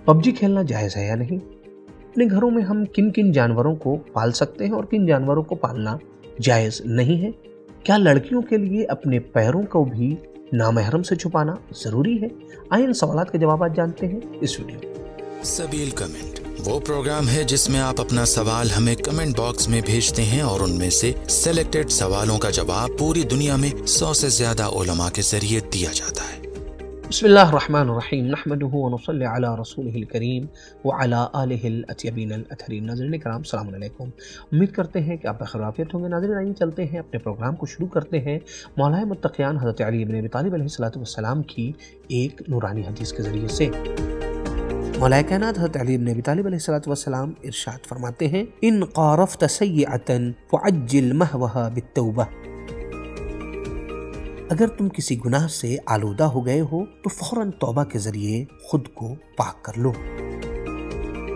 PUBG खेलना जायज़ है या नहीं? अपने घरों में हम किन किन जानवरों को पाल सकते हैं और किन जानवरों को पालना जायज़ नहीं है? क्या लड़कियों के लिए अपने पैरों को भी नामहरम से छुपाना ज़रूरी है? आइए इन सवालों के जवाब जानते हैं इस वीडियो में। सबील कमेंट वो प्रोग्राम है जिसमें आप अपना सवाल हमें कमेंट बॉक्स में भेजते हैं और उनमें से सिलेक्टेड सवालों का जवाब पूरी दुनिया में 100 से ज्यादा उलमा के जरिए दिया जाता है। बिस्मिल्लाहिर्रहमानिर्रहीम नहमदुहु व नुसल्ली अला रसूलिहिल करीम व अला आलिहिल अत्यबीन अल अतहरीन। नाज़रीन करम अस्सलाम वालेकुम, उम्मीद करते हैं कि आप बखैरियत होंगे। नाज़रीन आइए चलते हैं अपने प्रोग्राम को शुरू करते हैं मौलाए मुत्तक़ियान हज़रत अली इब्न अबी तालिब अलैहिस्सलातु वस्सलाम की एक नूरानी हदीस के ज़रिए से। मौलाए कायनात हज़रत अली इब्न अबी तालिब अलैहिस्सलातु वस्सलाम इरशाद फरमाते हैं, इन क़ारफ़्त सय्यअतन फ़अज्जिल महवहा बित्तौबा। अगर तुम किसी गुनाह से आलूदा हो गए हो तो फौरन तौबा के जरिए खुद को पाक कर लो।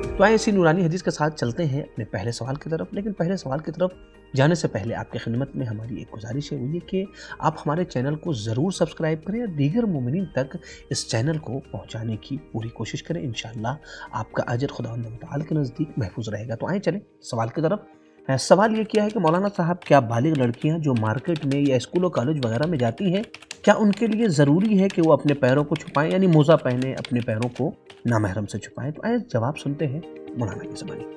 तो आइए इसी नूरानी हदीस के साथ चलते हैं अपने पहले सवाल की तरफ। लेकिन पहले सवाल की तरफ जाने से पहले आपकी खिदमत में हमारी एक गुजारिश है, वो ये कि आप हमारे चैनल को ज़रूर सब्सक्राइब करें और दीगर मोमिनीन तक इस चैनल को पहुंचाने की पूरी कोशिश करें। इंशाअल्लाह आपका अजर खुदावंद तआला के नज़दीक महफूज रहेगा। तो आइए चलें सवाल की तरफ। सवाल ये किया है कि मौलाना साहब, क्या बालिग लड़कियां जो मार्केट में या स्कूल और कॉलेज वगैरह में जाती हैं, क्या उनके लिए ज़रूरी है कि वो अपने पैरों को छुपाएं, यानी मोज़ा पहने अपने पैरों को नामहरम से छुपाएं? तो आइए जवाब सुनते हैं मौलाना की ज़बानी।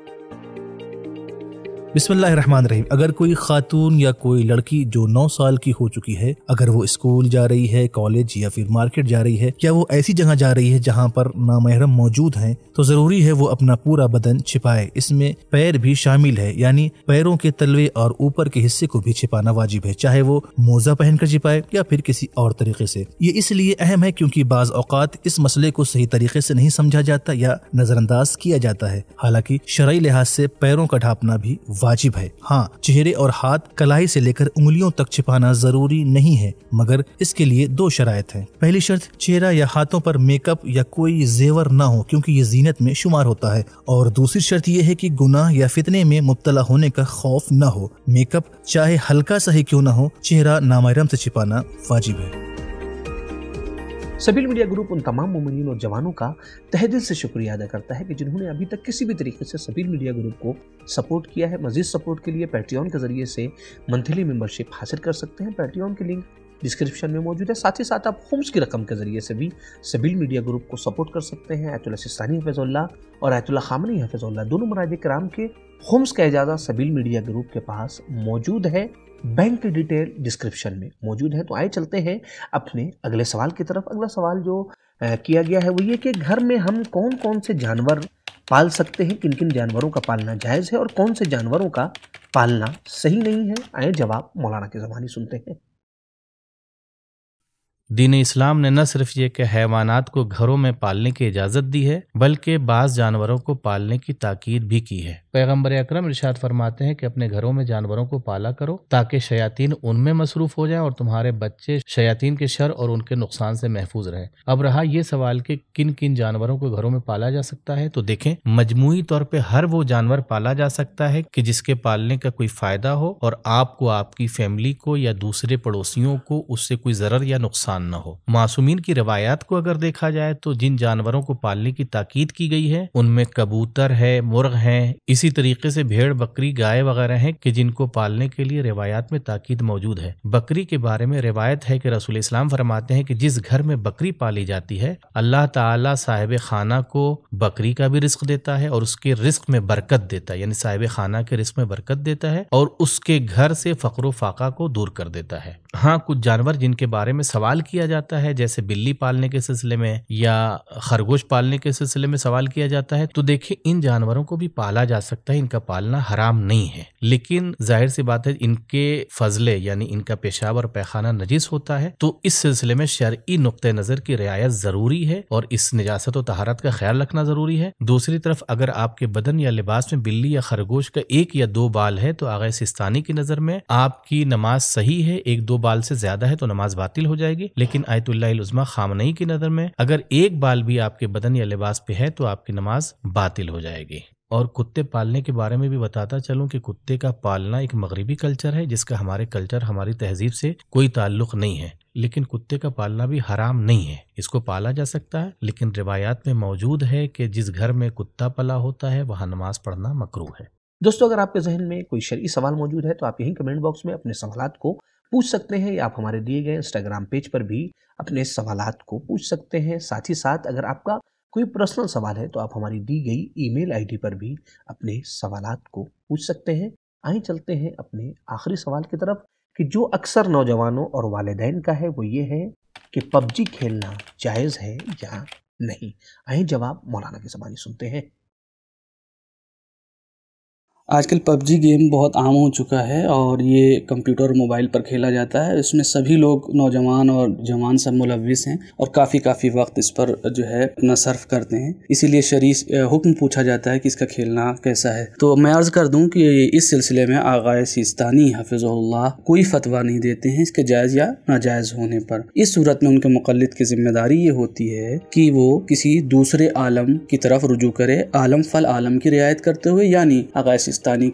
बिस्मिल्लाहिर्रहमानिर्रहीम। अगर कोई खातून या कोई लड़की जो 9 साल की हो चुकी है, अगर वो स्कूल जा रही है, कॉलेज या फिर मार्केट जा रही है, या वो ऐसी जगह जा रही है जहाँ पर नामहरम मौजूद हैं, तो जरूरी है वो अपना पूरा बदन छिपाए। इसमें पैर भी शामिल है, यानी पैरों के तलवे और ऊपर के हिस्से को भी छिपाना वाजिब है, चाहे वो मोजा पहनकर छिपाए या फिर किसी और तरीके से। ये इसलिए अहम है क्योंकि बाज औकात इस मसले को सही तरीके से नहीं समझा जाता या नजरअंदाज किया जाता है। हालांकि शरई लिहाज से पैरों का ढांपना भी वाजिब है। हाँ, चेहरे और हाथ कलाई से लेकर उंगलियों तक छिपाना जरूरी नहीं है, मगर इसके लिए 2 शराइत हैं। पहली शर्त, चेहरा या हाथों पर मेकअप या कोई जेवर ना हो, क्योंकि ये जीनत में शुमार होता है। और दूसरी शर्त ये है कि गुनाह या फितने में मुब्तला होने का खौफ न हो। मेकअप चाहे हल्का सा ही क्यों ना हो, चेहरा नामहरम से छिपाना वाजिब है। सबील मीडिया ग्रुप उन तमाम मोमिनीन और जवानों का तहे दिल से शुक्रिया अदा करता है कि जिन्होंने अभी तक किसी भी तरीके से सबील मीडिया ग्रुप को सपोर्ट किया है। मजीद सपोर्ट के लिए पैट्रियन के जरिए से मंथली मेंबरशिप हासिल कर सकते हैं। पैट्रियन की लिंक डिस्क्रिप्शन में मौजूद है। साथ ही साथ आप खुम्स की रकम के जरिए से भी सबील मीडिया ग्रुप को सपोर्ट कर सकते हैं। आयतुल्लाह सिस्तानी हफिज़ुल्लाह और आयतुल्लाह खामनी हफिज़ुल्लाह दोनों मराजिद किराम के खुम्स का इजाज़ा सबील मीडिया ग्रुप के पास मौजूद है। बैंक की डिटेल डिस्क्रिप्शन में मौजूद है। तो आइए चलते हैं अपने अगले सवाल की तरफ। अगला सवाल जो किया गया है वो ये कि घर में हम कौन कौन से जानवर पाल सकते हैं, किन किन जानवरों का पालना जायज़ है और कौन से जानवरों का पालना सही नहीं है? आइए जवाब मौलाना की ज़बानी सुनते हैं। दीन इस्लाम ने न सिर्फ ये कि हैवानात को घरों में पालने की इजाज़त दी है, बल्कि बाज़ जानवरों को पालने की ताकीद भी की है। पैगम्बर अकरम इरशाद फरमाते हैं कि अपने घरों में जानवरों को पाला करो ताकि शयातीन उनमें मसरूफ़ हो जाएं और तुम्हारे बच्चे शयातीन के शर और उनके नुकसान से महफूज रहें। अब रहा ये सवाल कि किन किन जानवरों को घरों में पाला जा सकता है, तो देखें, मजमूई तौर पर हर वो जानवर पाला जा सकता है कि जिसके पालने का कोई फ़ायदा हो और आपको, आपकी फैमिली को या दूसरे पड़ोसियों को उससे कोई ज़रर या नुकसान न हो। मासूमीन की रवायात को अगर देखा जाए तो जिन जानवरों को पालने की ताकीद की गई है उनमें कबूतर है, मुर्ग हैं, इसी तरीके से भेड़, बकरी, गाय वगैरह हैं कि जिनको पालने के लिए रिवायात में ताकीद मौजूद है। बकरी के बारे में रिवायत है कि रसूल इस्लाम फरमाते हैं कि जिस घर में बकरी पाली जाती है, अल्लाह ताला साहिब खाना को बकरी का भी रिस्क देता है और उसके रिस्क में बरकत देता है, यानी साहिब खाना के रिस्क में बरकत देता है और उसके घर से फक्र फाका को दूर कर देता है। हाँ, कुछ जानवर जिनके बारे में सवाल किया जाता है, जैसे बिल्ली पालने के सिलसिले में या खरगोश पालने के सिलसिले में सवाल किया जाता है, तो देखिए इन जानवरों को भी पाला जा सकता है, इनका पालना हराम नहीं है। लेकिन जाहिर सी बात है इनके फजले यानी इनका पेशाब और पैखाना नजीस होता है, तो इस सिलसिले में शरई नुक्ते नजर की रियायत जरूरी है और इस निजासत और तहारत का ख्याल रखना जरूरी है। दूसरी तरफ अगर आपके बदन या लिबास में बिल्ली या खरगोश का 1 या 2 बाल है तो आगा सिस्तानी की नजर में आपकी नमाज सही है, 1-2 बाल से ज्यादा है तो नमाज बातिल हो जाएगी। लेकिन आयतुल्लाह उज़्मा खामनई की नजर में अगर 1 बाल भी आपके बदन या लिबास पे है तो आपकी नमाज बातिल हो जाएगी। اور کتے پالنے کے بارے میں بھی بتاتا چلوں کہ کتے کا پالنا ایک مغربی کلچر ہے جس کا ہمارے کلچر ہماری تہذیب سے کوئی تعلق نہیں ہے، لیکن کتے کا پالنا بھی حرام نہیں ہے، اس کو پالا جا سکتا ہے، لیکن روایات میں موجود ہے کہ جس گھر میں کتا پلا ہوتا ہے وہاں نماز پڑھنا مکروہ ہے۔ دوستو اگر آپ کے ذہن میں کوئی شرعی سوال موجود ہے تو آپ یہیں کمنٹ باکس میں اپنے سوالات کو پوچھ سکتے ہیں، یا آپ ہمارے دیے گئے انسٹاگرام پیج پر بھی اپنے سوالات کو پوچھ سکتے ہیں۔ ساتھ ہی ساتھ اگر آپ کا کوئی پرسنل سوال ہے تو آپ ہماری دی گئی ای میل آئی ڈی پر بھی اپنے سوالات کو پوچھ سکتے ہیں۔ آئیں چلتے ہیں اپنے آخری سوال کی طرف کہ جو اکثر نوجوانوں اور والدین کا ہے، وہ یہ ہے کہ پب جی کھیلنا جائز ہے یا نہیں۔ آئیں جواب مولانا کی زبانی سنتے ہیں۔ آج کل پب جی گیم بہت عام ہو چکا ہے اور یہ کمپیوٹر اور موبائل پر کھیلا جاتا ہے۔ اس میں سبھی لوگ نوجوان اور جوان سب ملوث ہیں اور کافی وقت اس پر جو ہے اپنا صرف کرتے ہیں، اسی لیے شرعی حکم پوچھا جاتا ہے کہ اس کا کھیلنا کیسا ہے۔ تو میں عرض کر دوں کہ اس سلسلے میں آغا سیستانی حفظہ اللہ کوئی فتویٰ نہیں دیتے ہیں اس کے جائز یا ناجائز ہونے پر۔ اس صورت میں ان کے مقلد کی ذمہ داری یہ ہوتی ہے کہ وہ کسی دوسرے عالم کی طرف رجوع کرے، عالم فل عالم کی رعایت کرتے ہوئے، یعنی آغا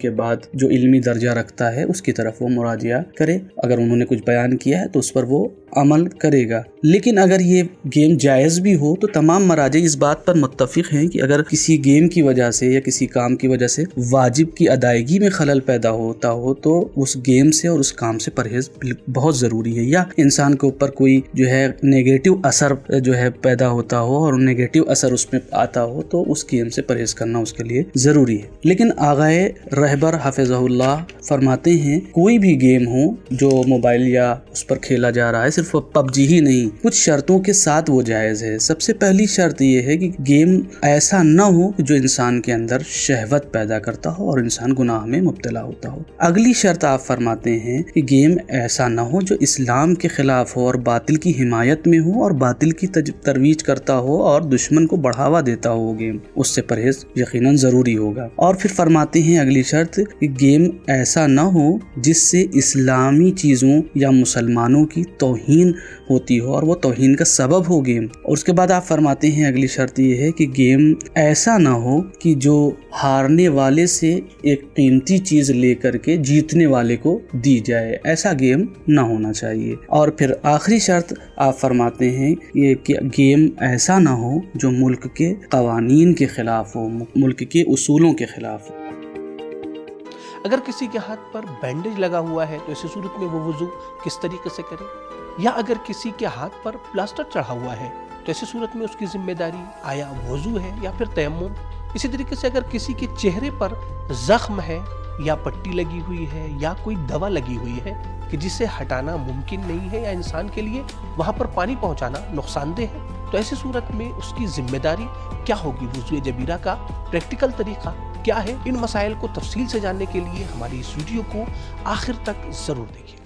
کے بعد جو علمی درجہ رکھتا ہے اس کی طرف وہ مراجعہ کرے۔ اگر انہوں نے کچھ بیان کیا ہے تو اس پر وہ عمل کرے گا۔ لیکن اگر یہ گیم جائز بھی ہو تو تمام مراجع اس بات پر متفق ہیں کہ اگر کسی گیم کی وجہ سے یا کسی کام کی وجہ سے واجب کی ادائیگی میں خلل پیدا ہوتا ہو تو اس گیم سے اور اس کام سے پرہیز بہت ضروری ہے، یا انسان کے اوپر کوئی جو ہے نیگیٹو اثر جو ہے پیدا ہوتا ہو اور نیگیٹو اثر اس میں آتا ہو تو اس گیم سے پرہیز کرنا اس کے لیے ضروری ہے۔ لیکن آغائے رہبر حفظہ اللہ فرماتے ہیں کوئی بھی گیم ہو جو موبائل یا اس پر کھیلا جا رہا ہے، صرف پب جی ہی نہیں، کچھ شرطوں کے ساتھ وہ جائز ہے۔ سب سے پہلی شرط یہ ہے کہ گیم ایسا نہ ہو جو انسان کے اندر شہوت پیدا کرتا ہو اور انسان گناہ میں مبتلا ہوتا ہو۔ اگلی شرط آپ فرماتے ہیں کہ گیم ایسا نہ ہو جو اسلام کے خلاف ہو اور باطل کی حمایت میں ہو اور باطل کی ترویج کرتا ہو اور دشمن کو بڑھاوا دیتا ہو گیم، اس سے پرہیز یقیناً ضروری ہوگا۔ اور پھر فرماتے ہیں اگلی شرط کہ گیم ایسا نہ ہو جس سے اسلامی چیزوں یا مسلمانوں کی توہین ہوتی ہو اور وہ توہین کا سبب ہو گیم۔ اور اس کے بعد آپ فرماتے ہیں اگلی شرط یہ ہے کہ گیم ایسا نہ ہو کہ جو ہارنے والے سے ایک قیمتی چیز لے کر کے جیتنے والے کو دی جائے، ایسا گیم نہ ہونا چاہیے۔ اور پھر آخری شرط آپ فرماتے ہیں یہ کہ گیم ایسا نہ ہو جو ملک کے قوانین کے خلاف ہو، ملک کے اصولوں کے خلاف ہو۔ اگر کسی کے ہاتھ پر بینڈیج لگا ہوا ہے تو ایسی صورت میں وہ وضو کس طریقے سے کرے؟ یا اگر کسی کے ہاتھ پر پلاسٹر چڑھا ہوا ہے تو ایسی صورت میں اس کی ذمہ داری آیا وضو ہے یا پھر تیمم؟ اسی طریقے سے اگر کسی کے چہرے پر زخم ہے یا پٹی لگی ہوئی ہے یا کوئی دوا لگی ہوئی ہے کہ جسے ہٹانا ممکن نہیں ہے یا انسان کے لیے وہاں پر پانی پہنچانا نقصان دہ ہے، تو ایسی صورت میں اس کی ذمہ داری کیا ہوگی؟ وضو جبیرہ کا پریکٹیکل طریقہ کیا ہے؟ ان مسائل کو تفصیل سے جاننے کے لیے ہماری اس ویڈیو کو آخر تک ضرور دیکھیں۔